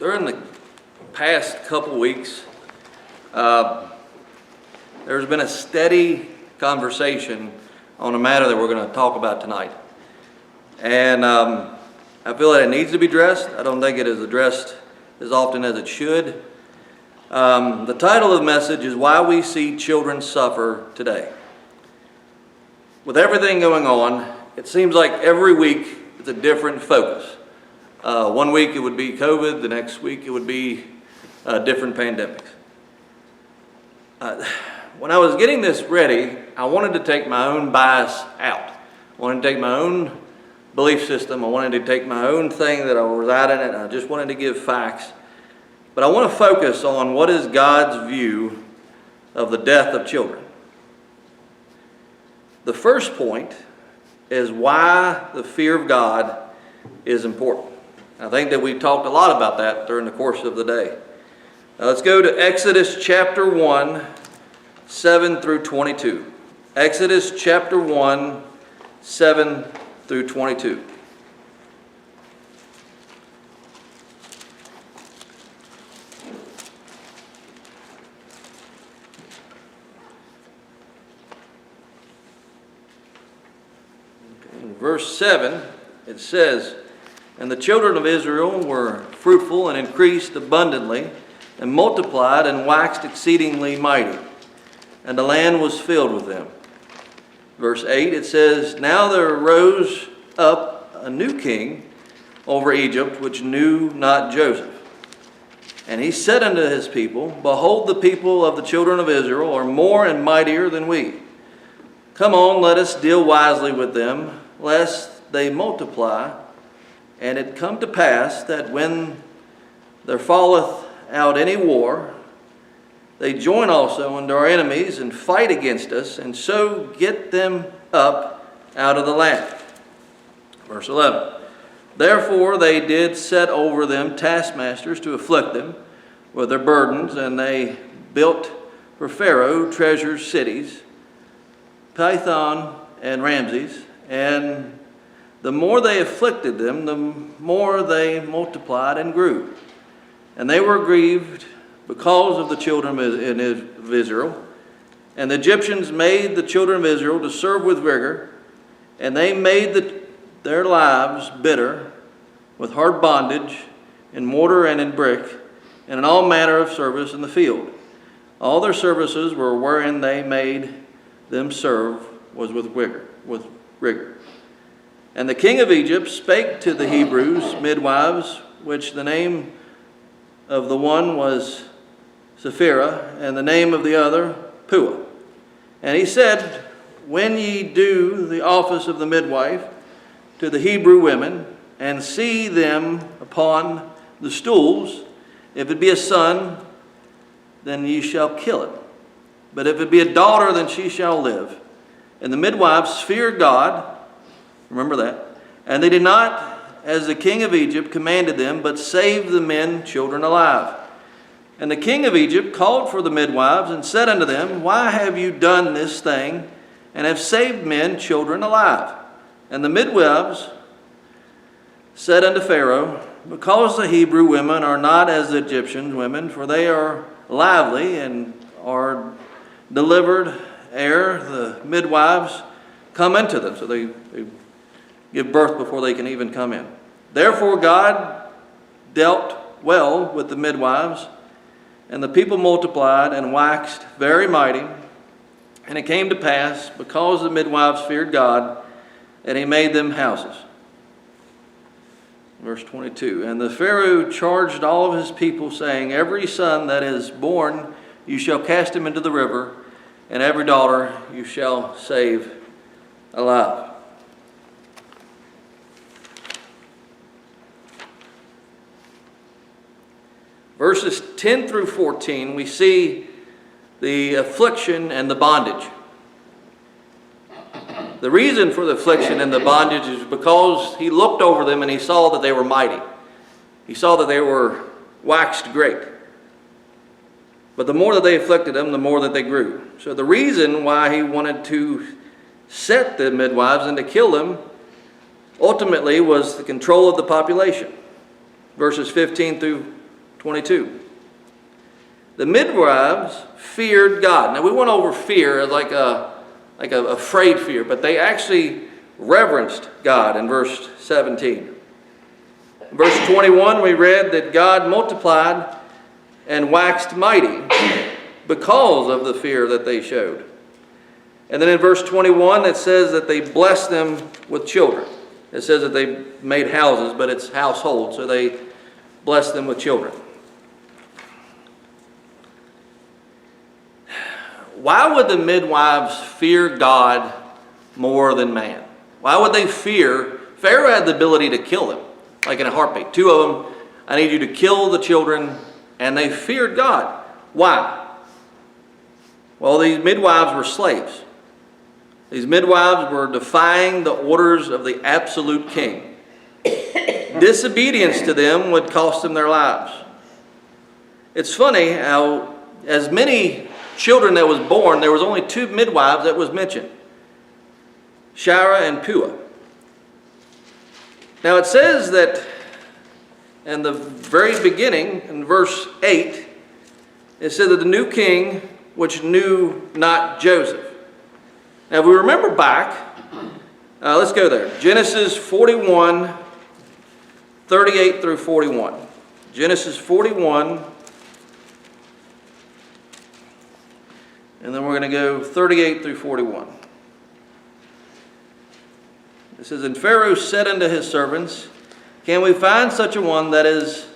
During the past couple weeks, there's been a steady conversation on a matter that we're going to talk about tonight. And I feel that it needs to be addressed. I don't think it is addressed as often as it should. The title of the message is Why We See Children Suffer Today. With everything going on, it seems like every week it's a different focus. One week it would be COVID, the next week it would be different pandemics. When I was getting this ready, I wanted to take my own bias out. I wanted to take my own belief system. I wanted to take my own thing that I reside in, and I just wanted to give facts. But I want to focus on what is God's view of the death of children. The first point is why the fear of God is important. I think that we talked a lot about that during the course of the day. Now let's go to Exodus chapter 1, 7 through 22. Exodus chapter 1, 7 through 22. In verse 7, it says, "And the children of Israel were fruitful and increased abundantly, and multiplied and waxed exceedingly mighty, and the land was filled with them." Verse 8, it says, "Now there arose up a new king over Egypt, which knew not Joseph. And he said unto his people, Behold, the people of the children of Israel are more and mightier than we. Come on, let us deal wisely with them, lest they multiply. And it come to pass that when there falleth out any war, they join also unto our enemies and fight against us, and so get them up out of the land." Verse 11, "Therefore they did set over them taskmasters to afflict them with their burdens, and they built for Pharaoh treasure cities, Pithom and Ramses, and the more they afflicted them, the more they multiplied and grew. And they were grieved because of the children of Israel. And the Egyptians made the children of Israel to serve with rigor, and they made their lives bitter with hard bondage in mortar and in brick, and in all manner of service in the field. All their services were wherein they made them serve was with rigor. And the king of Egypt spake to the Hebrews midwives, which the name of the one was Sapphira, and the name of the other Puah. And he said, When ye do the office of the midwife to the Hebrew women, and see them upon the stools, if it be a son, then ye shall kill it. But if it be a daughter, then she shall live. And the midwives feared God," remember that, "and they did not as the king of Egypt commanded them, but saved the men children alive. And the king of Egypt called for the midwives and said unto them, Why have you done this thing, and have saved men children alive? And the midwives said unto Pharaoh, Because the Hebrew women are not as the Egyptian women, for they are lively and are delivered ere the midwives come into them." So they give birth before they can even come in. "Therefore God dealt well with the midwives, and the people multiplied and waxed very mighty. And it came to pass, because the midwives feared God, that he made them houses." Verse 22, "And the Pharaoh charged all of his people, saying, Every son that is born you shall cast him into the river, and every daughter you shall save alive." Verses 10 through 14, we see the affliction and the bondage. The reason for the affliction and the bondage is because he looked over them and he saw that they were mighty. He saw that they were waxed great. But the more that they afflicted them, the more that they grew. So the reason why he wanted to set the midwives and to kill them ultimately was the control of the population. Verses 15 through 22. The midwives feared God. Now we went over fear as like a afraid fear, but they actually reverenced God in verse 17. In verse 21, we read that God multiplied and waxed mighty because of the fear that they showed. And then in verse 21, it says that they blessed them with children. It says that they made houses, but it's household, so they blessed them with children. Why would the midwives fear God more than man? Why would they fear? Pharaoh had the ability to kill them, like in a heartbeat. Two of them, I need you to kill the children, and they feared God. Why? Well, these midwives were slaves. These midwives were defying the orders of the absolute king. Disobedience to them would cost them their lives. It's funny how as many children that was born, there was only two midwives that was mentioned, Shira and Puah. Now it says that in the very beginning, in verse 8, it said that the new king, which knew not Joseph. Now if we remember back, let's go there. Genesis 41, 38 through 41. Genesis 41, and then we're going to go 38 through 41. It says, And Pharaoh said unto his servants, Can we find such a one that is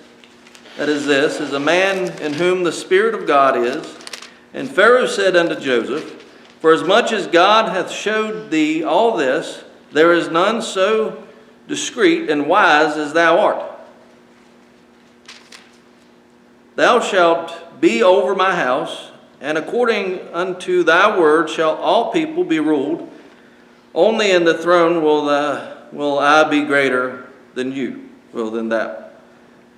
this, is a man in whom the Spirit of God is? And Pharaoh said unto Joseph, For as much as God hath showed thee all this, there is none so discreet and wise as thou art. Thou shalt be over my house, and according unto thy word shall all people be ruled. Only in the throne will I be greater than you, than thou.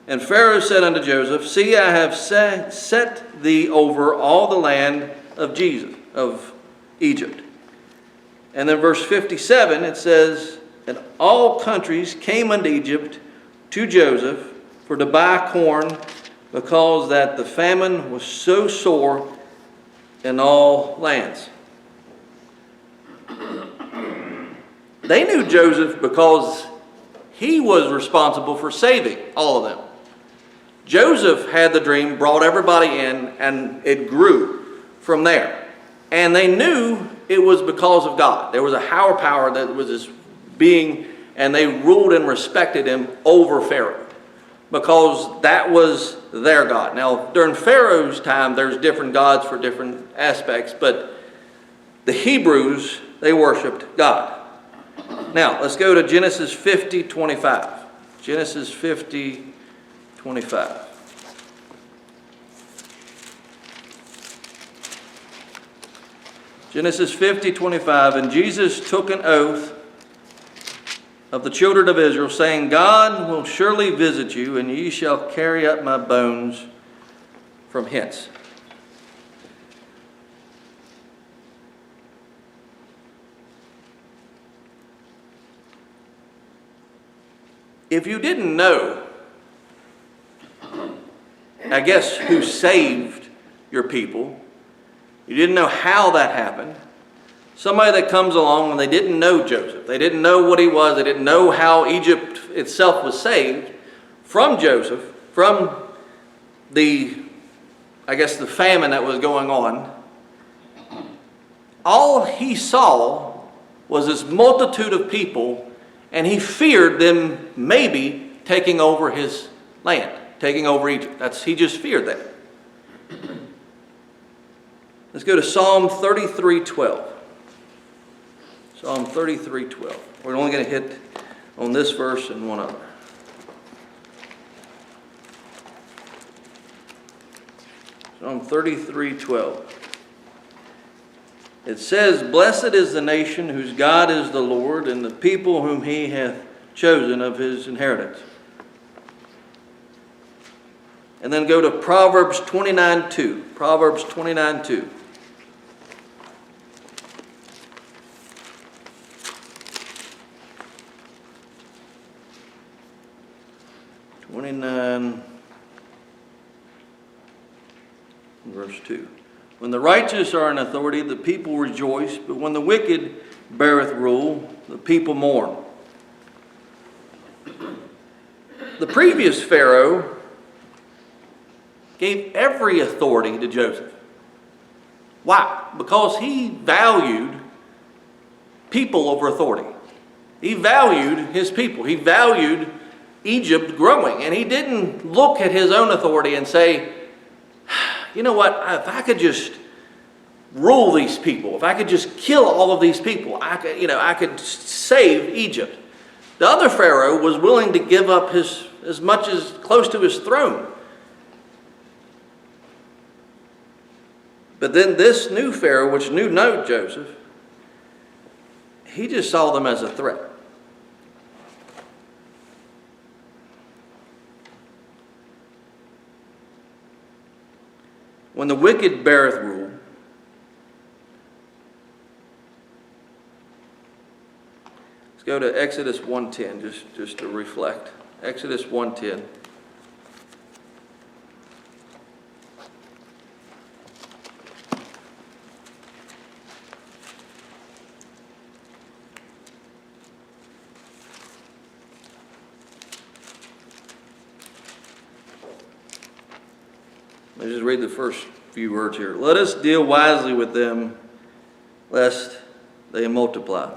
And Pharaoh said unto Joseph, See, I have set thee over all the land of Egypt. And then verse 57, it says, And all countries came unto Egypt to Joseph for to buy corn, because that the famine was so sore in all lands. They knew Joseph because he was responsible for saving all of them. Joseph had the dream, brought everybody in, and it grew from there. And they knew it was because of God. There was a higher power that was this being, and they ruled and respected him over Pharaoh because that was their God. Now, during Pharaoh's time, there's different gods for different aspects, but the Hebrews, they worshiped God. Now, let's go to Genesis 50, 25. Genesis 50, 25. Genesis 50, 25. And Jesus took an oath of the children of Israel, saying, God will surely visit you, and ye shall carry up my bones from hence. If you didn't know, I guess, who saved your people, you didn't know how that happened, somebody that comes along and they didn't know Joseph, they didn't know what he was, they didn't know how Egypt itself was saved from Joseph, from the famine that was going on, all he saw was this multitude of people, and he feared them maybe taking over his land, taking over Egypt. He just feared that. Let's go to Psalm 33:12. Psalm 33:12. We're only going to hit on this verse and one other. Psalm 33:12. It says, Blessed is the nation whose God is the Lord, and the people whom he hath chosen of his inheritance. And then go to Proverbs 29:2. Proverbs 29:2. verse 2. When the righteous are in authority, the people rejoice, but when the wicked beareth rule, the people mourn. The previous Pharaoh gave every authority to Joseph. Why? Because he valued people over authority. He valued his people. He valued Egypt growing. And he didn't look at his own authority and say, you know what, if I could just rule these people, if I could just kill all of these people, I could save Egypt. The other Pharaoh was willing to give up as much as close to his throne. But then this new Pharaoh, which knew no Joseph, he just saw them as a threat. When the wicked beareth rule, let's go to Exodus 1:10 just to reflect. Exodus 1:10. Let's just read the first few words here. Let us deal wisely with them, lest they multiply.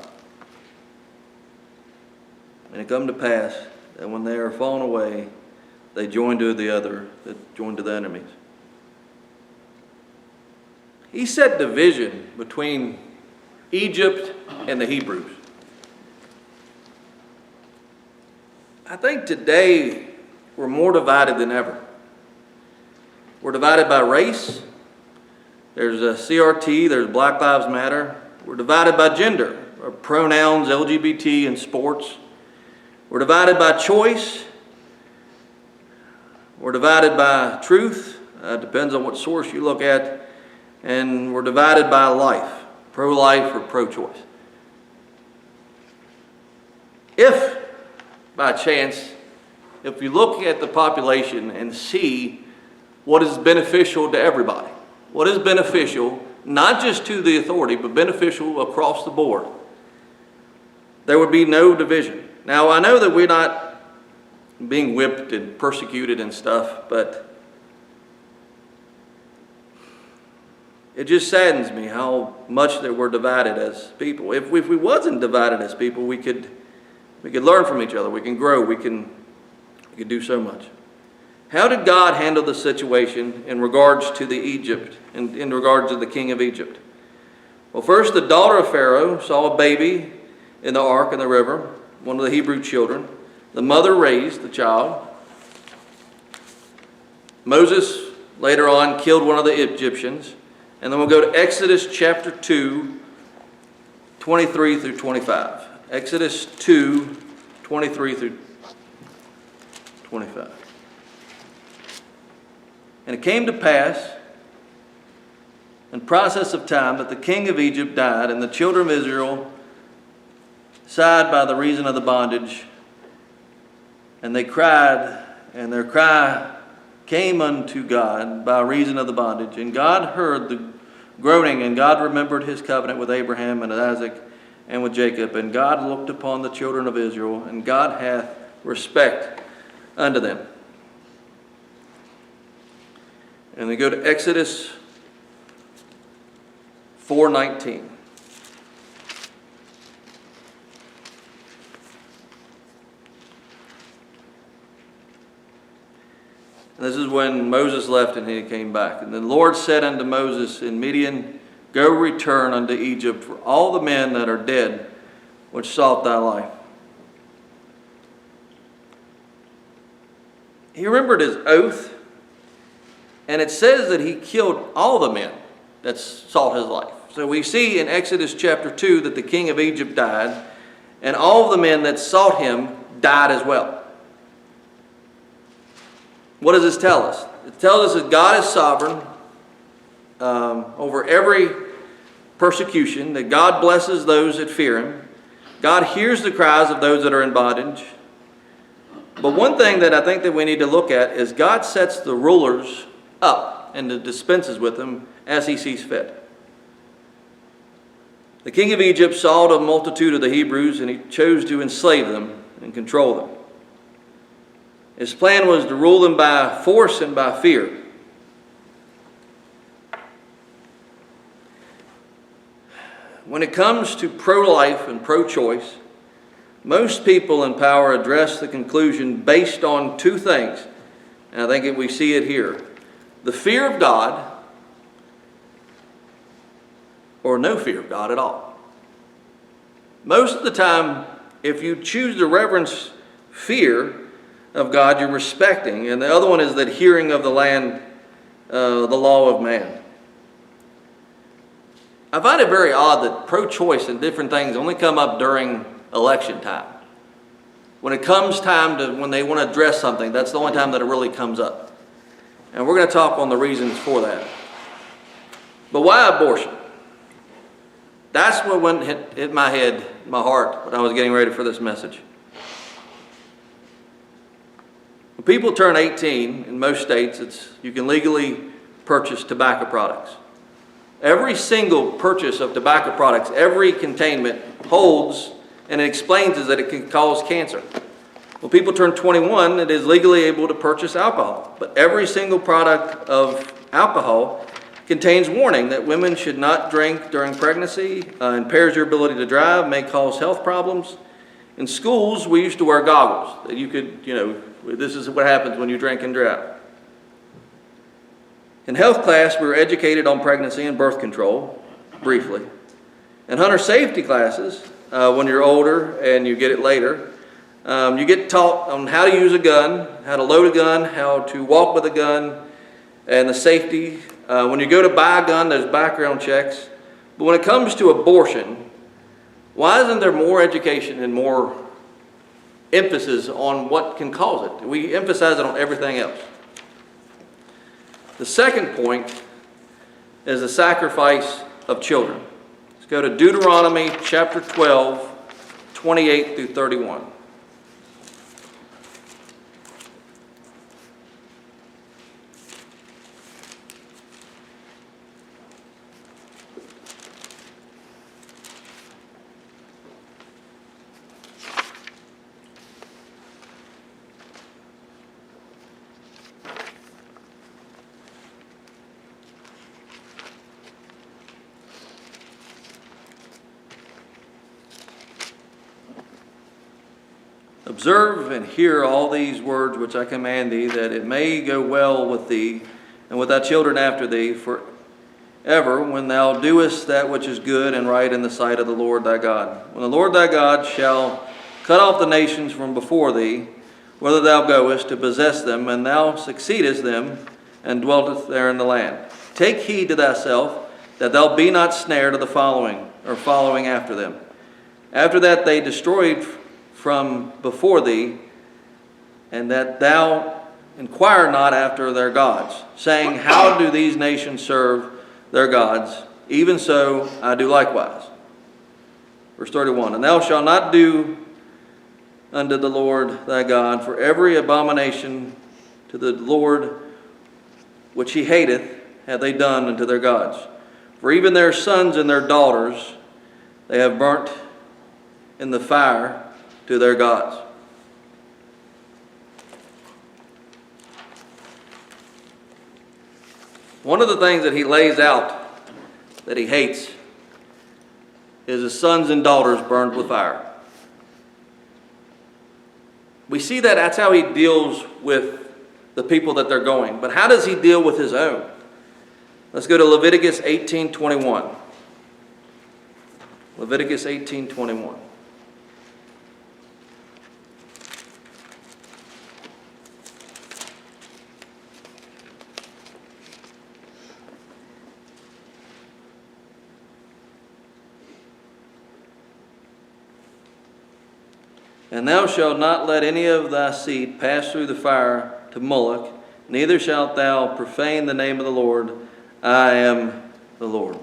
And it come to pass that when they are fallen away, they join to the other, that join to the enemies. He set division between Egypt and the Hebrews. I think today we're more divided than ever. We're divided by race. There's a CRT, there's Black Lives Matter. We're divided by gender, or pronouns, LGBT, and sports. We're divided by choice. We're divided by truth. Depends on what source you look at. And we're divided by life, pro-life or pro-choice. If, by chance, if you look at the population and see what is beneficial to everybody, what is beneficial not just to the authority, but beneficial across the board, there would be no division. Now, I know that we're not being whipped and persecuted and stuff, but it just saddens me how much that we're divided as people. If we wasn't divided as people, we could learn from each other. We can grow. We can do so much. How did God handle the situation in regards to the Egypt, in regards to the king of Egypt? Well, first, the daughter of Pharaoh saw a baby in the ark in the river, one of the Hebrew children. The mother raised the child. Moses later on killed one of the Egyptians. And then we'll go to Exodus chapter 2, 23 through 25. Exodus 2, 23 through 25. And it came to pass, in process of time, that the king of Egypt died, and the children of Israel sighed by the reason of the bondage. And they cried, and their cry came unto God by reason of the bondage. And God heard the groaning, and God remembered his covenant with Abraham and Isaac and with Jacob. And God looked upon the children of Israel, and God hath respect unto them. And they go to Exodus 4:19. This is when Moses left and he came back. And the Lord said unto Moses in Midian, Go return unto Egypt, for all the men that are dead which sought thy life. He remembered his oath, and it says that he killed all the men that sought his life. So we see in Exodus chapter 2 that the king of Egypt died, and all the men that sought him died as well. What does this tell us? It tells us that God is sovereign over every persecution, that God blesses those that fear him. God hears the cries of those that are in bondage. But one thing that I think that we need to look at is God sets the rulers up and dispenses with them as he sees fit. The king of Egypt saw the multitude of the Hebrews, and he chose to enslave them and control them. His plan was to rule them by force and by fear. When it comes to pro-life and pro-choice, most people in power address the conclusion based on two things, and I think we see it here: the fear of God, or no fear of God at all. Most of the time, if you choose to reverence fear of God, you're respecting, and the other one is that hearing of the land, the law of man. I find it very odd that pro-choice and different things only come up during election time. When it comes time to, when they want to address something, that's the only time that it really comes up. And we're going to talk on the reasons for that. But why abortion? That's what hit my head, my heart, when I was getting ready for this message. When people turn 18, in most states, you can legally purchase tobacco products. Every single purchase of tobacco products, every containment holds, and it explains is that it can cause cancer. When people turn 21, it is legally able to purchase alcohol. But every single product of alcohol contains warning that women should not drink during pregnancy, impairs your ability to drive, may cause health problems. In schools, we used to wear goggles that you could, this is what happens when you drink and drive. In health class, we were educated on pregnancy and birth control, briefly. In hunter safety classes, when you're older and you get it later, you get taught on how to use a gun, how to load a gun, how to walk with a gun, and the safety. When you go to buy a gun, there's background checks. But when it comes to abortion, why isn't there more education and more emphasis on what can cause it? We emphasize it on everything else. The second point is the sacrifice of children. Let's go to Deuteronomy chapter 12, 28 through 31. Observe and hear all these words which I command thee, that it may go well with thee and with thy children after thee forever, when thou doest that which is good and right in the sight of the Lord thy God. When the Lord thy God shall cut off the nations from before thee, whither thou goest to possess them, and thou succeedest them, and dwellest there in the land. Take heed to thyself, that thou be not snared of the following after them. After that they destroyed from before thee, and that thou inquire not after their gods, saying, how do these nations serve their gods? Even so I do likewise. Verse 31, and thou shalt not do unto the Lord thy God for every abomination to the Lord which he hateth have they done unto their gods. For even their sons and their daughters they have burnt in the fire to their gods. One of the things that he lays out that he hates is his sons and daughters burned with fire. We see that's how he deals with the people that they're going. But how does he deal with his own? Let's go to Leviticus 18:21. Leviticus 18:21. And thou shalt not let any of thy seed pass through the fire to Moloch, neither shalt thou profane the name of the Lord. I am the Lord.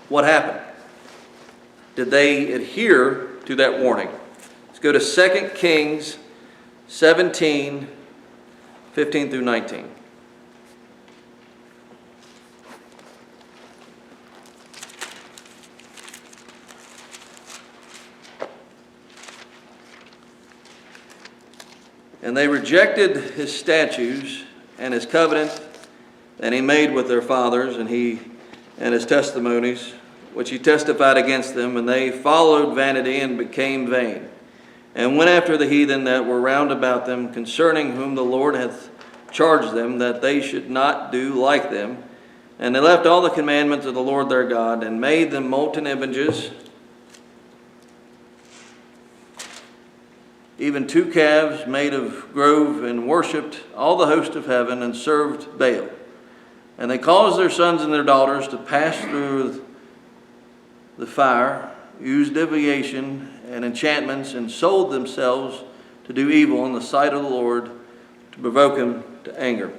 What happened? Did they adhere to that warning? Let's go to 2 Kings 17, 15 through 19. And they rejected his statutes and his covenant that he made with their fathers, and his testimonies, which he testified against them, and they followed vanity and became vain, and went after the heathen that were round about them, concerning whom the Lord hath charged them that they should not do like them. And they left all the commandments of the Lord their God, and made them molten images, even 2 calves made of grove, and worshipped all the host of heaven, and served Baal. And they caused their sons and their daughters to pass through the fire, used divination and enchantments, and sold themselves to do evil in the sight of the Lord, to provoke him to anger.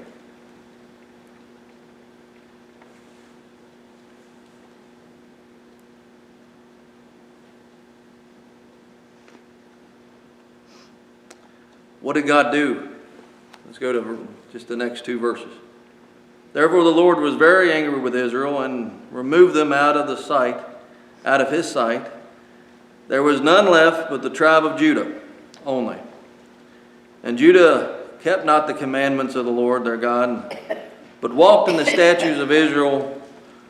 What did God do? Let's go to just the next 2 verses. Therefore the Lord was very angry with Israel, and removed them out of his sight. There was none left but the tribe of Judah only. And Judah kept not the commandments of the Lord their God, but walked in the statutes of Israel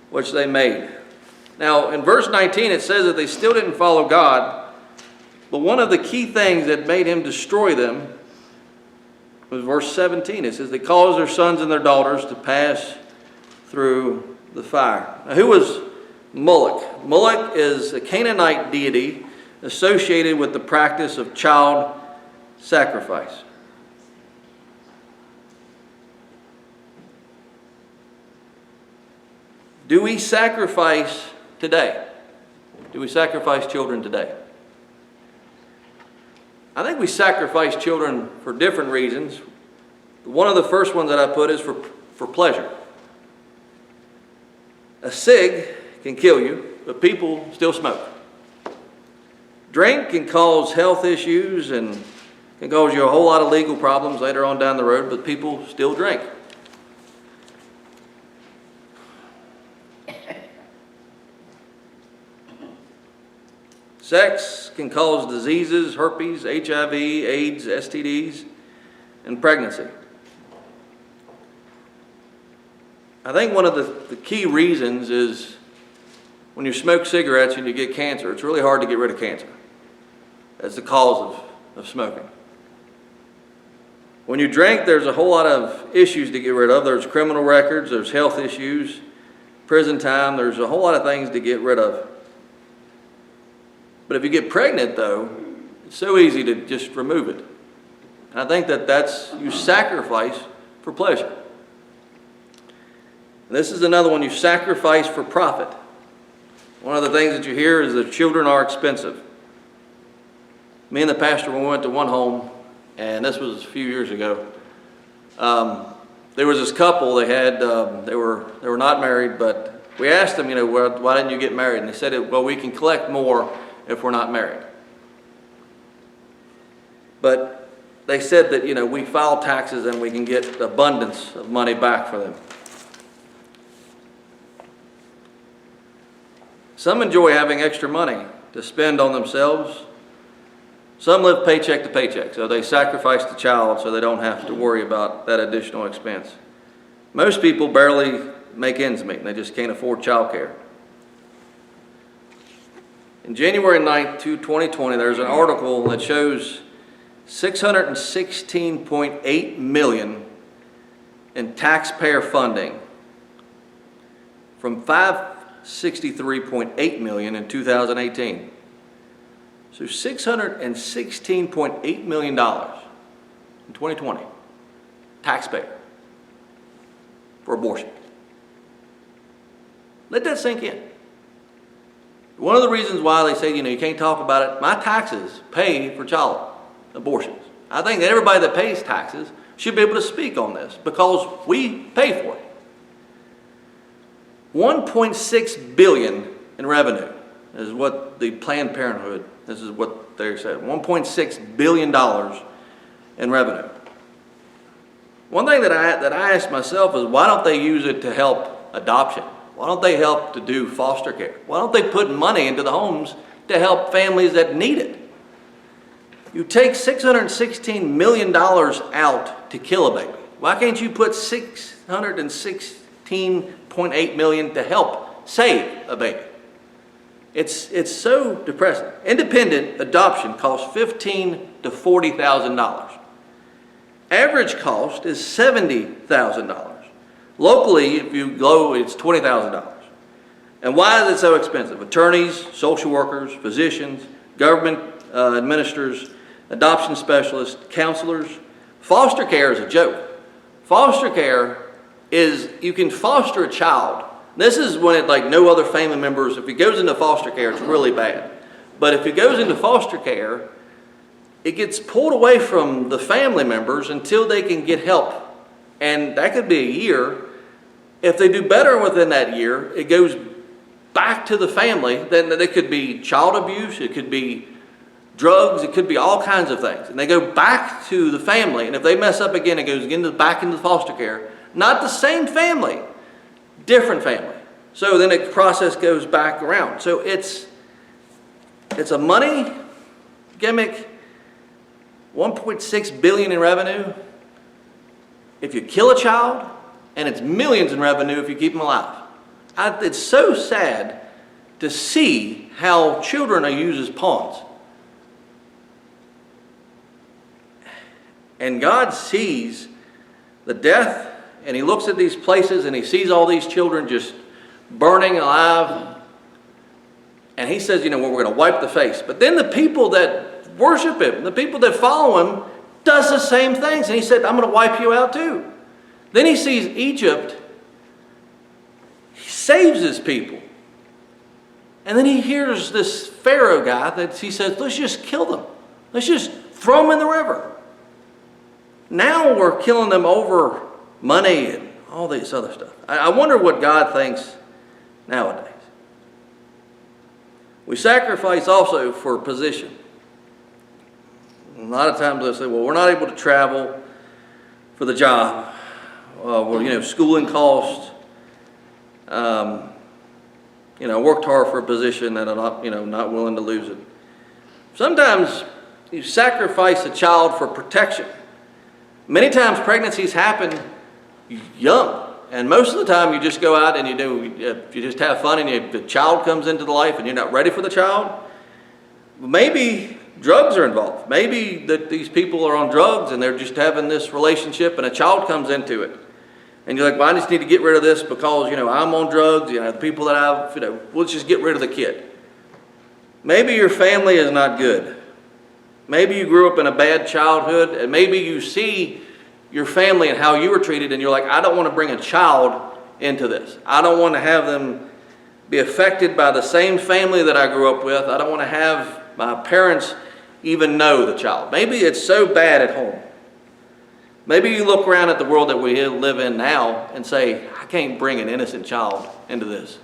which they made. Now in verse 19 it says that they still didn't follow God, but one of the key things that made him destroy them was verse 17. It says they caused their sons and their daughters to pass through the fire. Now who was Moloch? Moloch is a Canaanite deity associated with the practice of child sacrifice. Do we sacrifice today? Do we sacrifice children today? I think we sacrifice children for different reasons. One of the first ones that I put is for pleasure. A cig can kill you, but people still smoke. Drink can cause health issues and can cause you a whole lot of legal problems later on down the road, but people still drink. Sex can cause diseases, herpes, HIV, AIDS, STDs, and pregnancy. I think one of the key reasons is when you smoke cigarettes and you get cancer, it's really hard to get rid of cancer. That's the cause of smoking. When you drink, there's a whole lot of issues to get rid of. There's criminal records, there's health issues, prison time, there's a whole lot of things to get rid of. But if you get pregnant, though, it's so easy to just remove it. And I think that's you sacrifice for pleasure. And this is another one, you sacrifice for profit. One of the things that you hear is that children are expensive. Me and the pastor, when we went to one home, and this was a few years ago, there was this couple. They were not married, but we asked them, why didn't you get married? And they said, well, we can collect more if we're not married. But they said that, we file taxes and we can get abundance of money back for them. Some enjoy having extra money to spend on themselves. Some live paycheck to paycheck, so they sacrifice the child so they don't have to worry about that additional expense. Most people barely make ends meet, and they just can't afford child care. In January 9th, 2020, there's an article that shows $616.8 million in taxpayer funding from $563.8 million in 2018. So $616.8 million in 2020, taxpayer, for abortion. Let that sink in. One of the reasons why they say, you can't talk about it, my taxes pay for child abortions. I think that everybody that pays taxes should be able to speak on this because we pay for it. $1.6 billion in revenue is what the Planned Parenthood, this is what they said, $1.6 billion in revenue. One thing that I ask myself is, why don't they use it to help adoption? Why don't they help to do foster care? Why don't they put money into the homes to help families that need it? You take $616 million out to kill a baby. Why can't you put $616.8 million to help save a baby? It's so depressing. Independent adoption costs $15,000 to $40,000. Average cost is $70,000. Locally, if you go, it's $20,000. And why is it so expensive? Attorneys, social workers, physicians, government administrators, adoption specialists, counselors. Foster care is a joke. Foster care is, you can foster a child. This is when it, like no other family members, if it goes into foster care, it's really bad. But if it goes into foster care, it gets pulled away from the family members until they can get help. And that could be a year. If they do better within that year, it goes back to the family. Then it could be child abuse, it could be drugs, it could be all kinds of things. And they go back to the family. And if they mess up again, it goes again back into foster care. Not the same family, different family. So then the process goes back around. So it's a money gimmick. 1.6 billion in revenue if you kill a child, and it's millions in revenue if you keep them alive. It's so sad to see how children are used as pawns. And God sees the death, and he looks at these places and he sees all these children just burning alive, and he says, you know, we're going to wipe the face. But then the people that worship him, the people that follow him, does the same things. And he said, I'm going to wipe you out too. Then he sees Egypt. He saves his people. And then he hears this Pharaoh guy that he says, let's just kill them. Let's just throw them in the river. Now we're killing them over money and all this other stuff. I wonder what God thinks nowadays. We sacrifice also for position. A lot of times they'll say, well, we're not able to travel for the job. Well, you know, schooling costs. You know, worked hard for a position and I'm not, you know, not willing to lose it. Sometimes you sacrifice a child for protection. Many times pregnancies happen young. And most of the time you just go out and you just have fun, and the child comes into the life and you're not ready for the child. Maybe drugs are involved. Maybe that these people are on drugs and they're just having this relationship and a child comes into it. And you're like, well, I just need to get rid of this because, you know, I'm on drugs, you know, the people that I've, you know, let's just get rid of the kid. Maybe your family is not good. Maybe you grew up in a bad childhood, and maybe you see your family and how you were treated and you're like, I don't want to bring a child into this. I don't want to have them be affected by the same family that I grew up with. I don't want to have my parents even know the child. Maybe it's so bad at home. Maybe you look around at the world that we live in now and say, I can't bring an innocent child into this.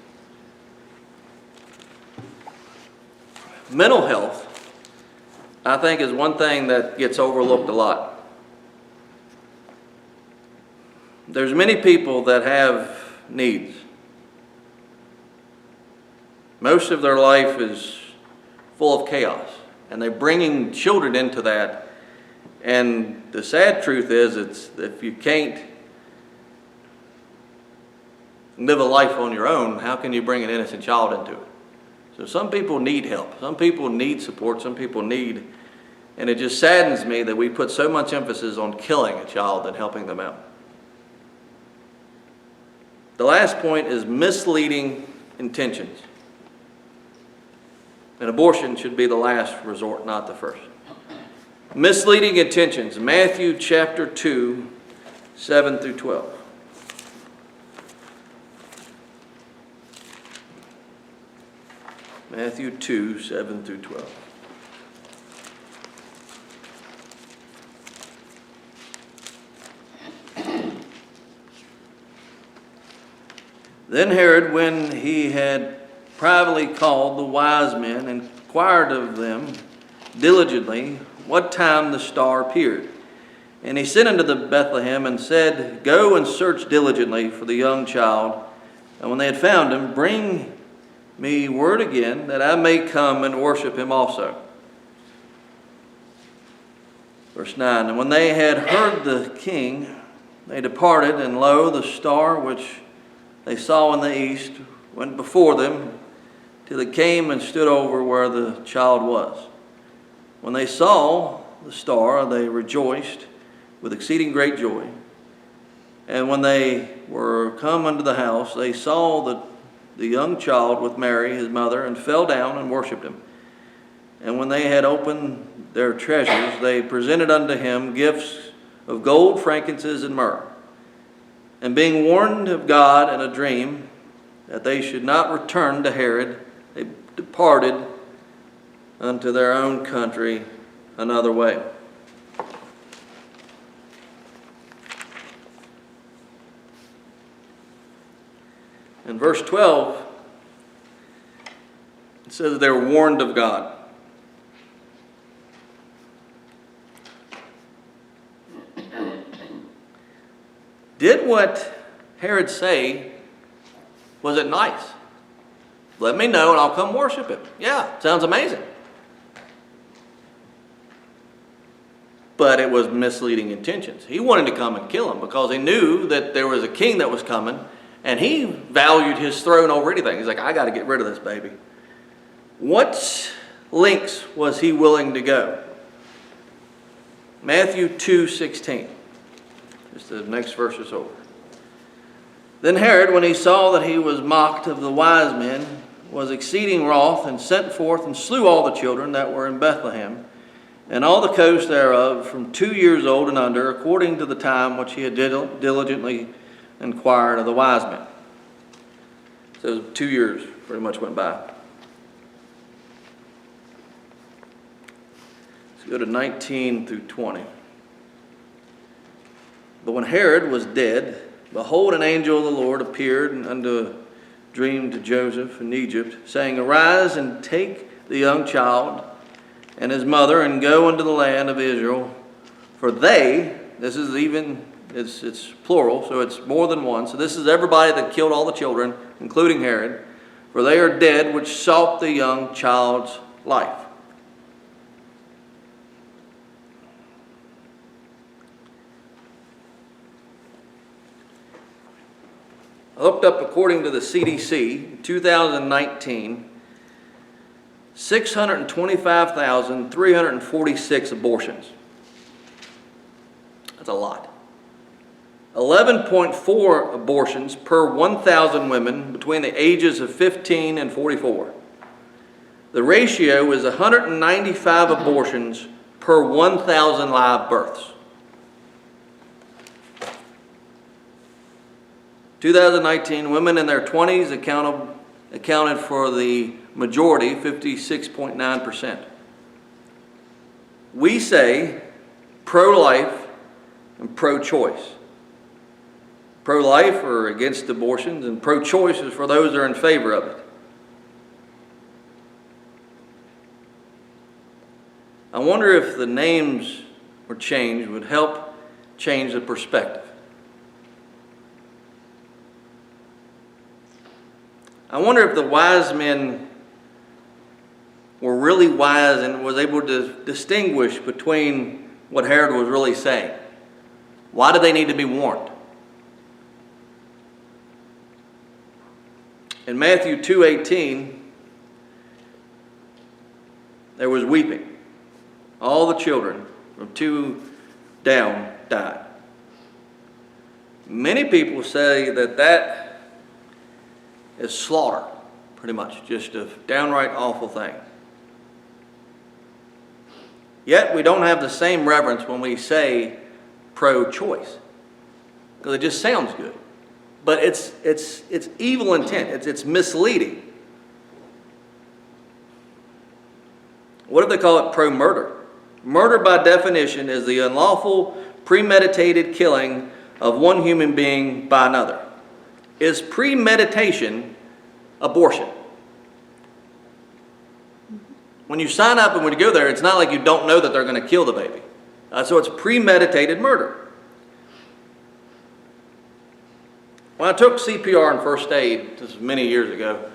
Mental health, I think, is one thing that gets overlooked a lot. There's many people that have needs. Most of their life is full of chaos, and they're bringing children into that. And the sad truth is, it's if you can't live a life on your own, how can you bring an innocent child into it? So some people need help. Some people need support. Some people need, and it just saddens me that we put so much emphasis on killing a child than helping them out. The last point is misleading intentions. And abortion should be the last resort, not the first. Misleading intentions. Matthew chapter 2, 7 through 12. Matthew 2, 7 through 12. Then Herod, when he had privately called the wise men, inquired of them diligently what time the star appeared. And he sent unto the Bethlehem and said, Go and search diligently for the young child, and when they had found him, bring me word again, that I may come and worship him also. Verse 9, And when they had heard the king, they departed, and lo, the star which they saw in the east went before them, till it came and stood over where the child was. When they saw the star, they rejoiced with exceeding great joy. And when they were come unto the house, they saw the young child with Mary, his mother, and fell down and worshipped him. And when they had opened their treasures, they presented unto him gifts of gold, frankincense, and myrrh. And being warned of God in a dream that they should not return to Herod, they departed unto their own country another way. In verse 12, it says that they were warned of God. Did what Herod say, was it nice? Let me know and I'll come worship him. Yeah, sounds amazing. But it was misleading intentions. He wanted to come and kill him because he knew that there was a king that was coming, and he valued his throne over anything. He's like, I got to get rid of this baby. What lengths was he willing to go? Matthew 2:16. Just the next verse is over. Then Herod, when he saw that he was mocked of the wise men, was exceeding wroth, and sent forth and slew all the children that were in Bethlehem, and all the coast thereof, from 2 years old and under, according to the time which he had diligently inquired of the wise men. So 2 years pretty much went by. Let's go to 19 through 20. But when Herod was dead, behold, an angel of the Lord appeared unto a dream to Joseph in Egypt, saying, Arise and take the young child and his mother, and go into the land of Israel, for they, this is even, it's plural, so it's more than one. So this is everybody that killed all the children, including Herod, for they are dead which sought the young child's life. I looked up, according to the CDC, 2019, 625,346 abortions. That's a lot. 11.4 abortions per 1,000 women between the ages of 15 and 44. The ratio is 195 abortions per 1,000 live births. 2019, women in their 20s accounted for the majority, 56.9%. We say pro-life and pro-choice. Pro-life are against abortions, and pro-choice is for those that are in favor of it. I wonder if the names were changed would help change the perspective. I wonder if the wise men were really wise and was able to distinguish between what Herod was really saying. Why did they need to be warned? In Matthew 2:18, there was weeping. All the children from 2 down died. Many people say that is slaughter, pretty much, just a downright awful thing. Yet we don't have the same reverence when we say pro-choice, because it just sounds good. But it's evil intent. It's misleading. What do they call it? Pro-murder. Murder, by definition, is the unlawful, premeditated killing of one human being by another. Is premeditation abortion? When you sign up and when you go there, it's not like you don't know that they're going to kill the baby. So it's premeditated murder. When I took CPR and first aid, this was many years ago,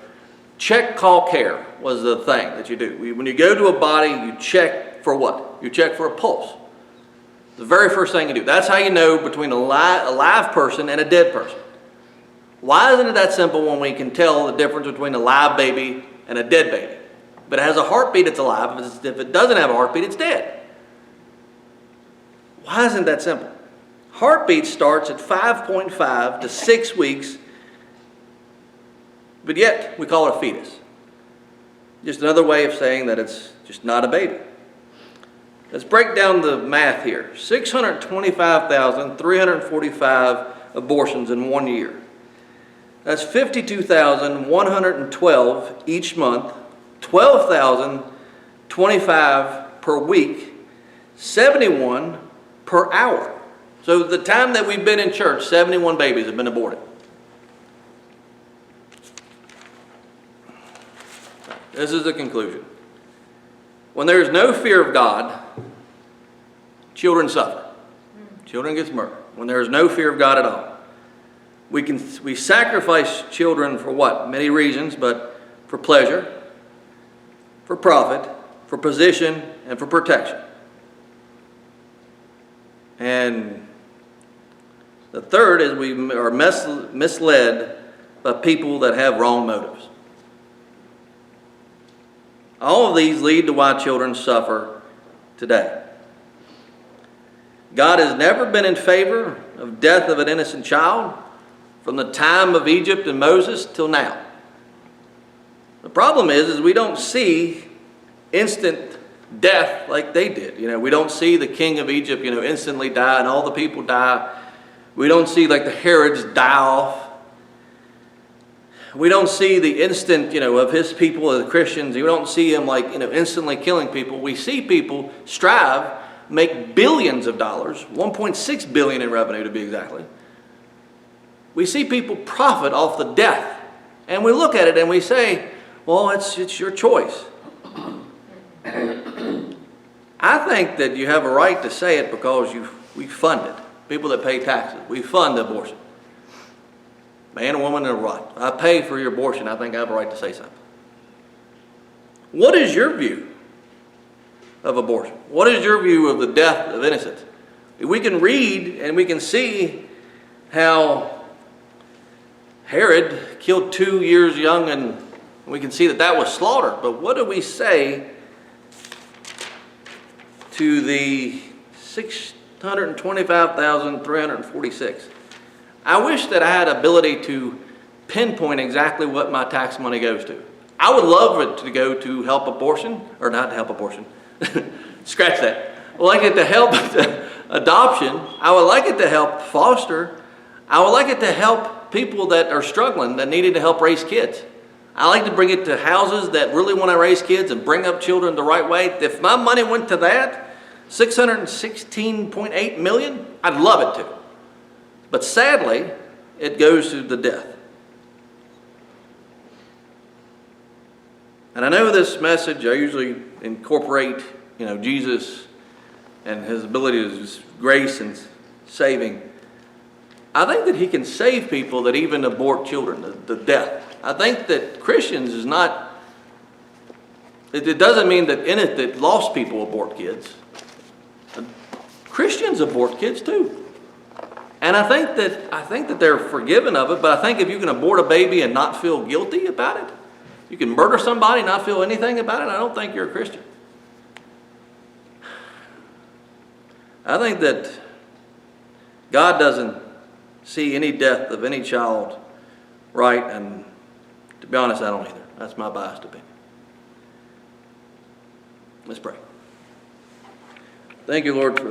check, call, care was the thing that you do. When you go to a body, you check for what? You check for a pulse. The very first thing you do. That's how you know between a live person and a dead person. Why isn't it that simple when we can tell the difference between a live baby and a dead baby? If it has a heartbeat, it's alive. If it doesn't have a heartbeat, it's dead. Why isn't that simple? Heartbeat starts at 5.5 to 6 weeks, but yet we call it a fetus. Just another way of saying that it's just not a baby. Let's break down the math here. 625,345 abortions in 1 year. That's 52,112 each month, 12,025 per week, 71 per hour. So the time that we've been in church, 71 babies have been aborted. This is the conclusion. When there is no fear of God, children suffer. Children get murdered. When there is no fear of God at all. We sacrifice children for what? Many reasons, but for pleasure, for profit, for position, and for protection. And the third is we are misled by people that have wrong motives. All of these lead to why children suffer today. God has never been in favor of death of an innocent child from the time of Egypt and Moses till now. The problem is we don't see instant death like they did. We don't see the king of Egypt, instantly die and all the people die. We don't see like the Herods die off. We don't see the instant, of his people, the Christians. We don't see him instantly killing people. We see people strive, make billions of dollars, 1.6 billion in revenue to be exactly. We see people profit off the death. And we look at it and we say, well, it's your choice. I think that you have a right to say it because we fund it. People that pay taxes, we fund abortion. Man or woman or what? I pay for your abortion. I think I have a right to say something. What is your view of abortion? What is your view of the death of innocents? We can read and we can see how Herod killed 2 years young, and we can see that was slaughter. But what do we say to the 625,346? I wish that I had ability to pinpoint exactly what my tax money goes to. I would love it to go to help abortion, or not help abortion. Scratch that. I would like it to help adoption. I would like it to help foster. I would like it to help people that are struggling, that needed to help raise kids. I like to bring it to houses that really want to raise kids and bring up children the right way. If my money went to that, $616.8 million, I'd love it to. But sadly, it goes to the death. And I know this message, I usually incorporate, Jesus and his ability to grace and saving. I think that he can save people that even abort children, the death. I think that Christians is not, it doesn't mean that lost people abort kids. Christians abort kids too. And I think that they're forgiven of it, but I think if you can abort a baby and not feel guilty about it, you can murder somebody and not feel anything about it, I don't think you're a Christian. I think that God doesn't see any death of any child right, and to be honest, I don't either. That's my biased opinion. Let's pray. Thank you, Lord, for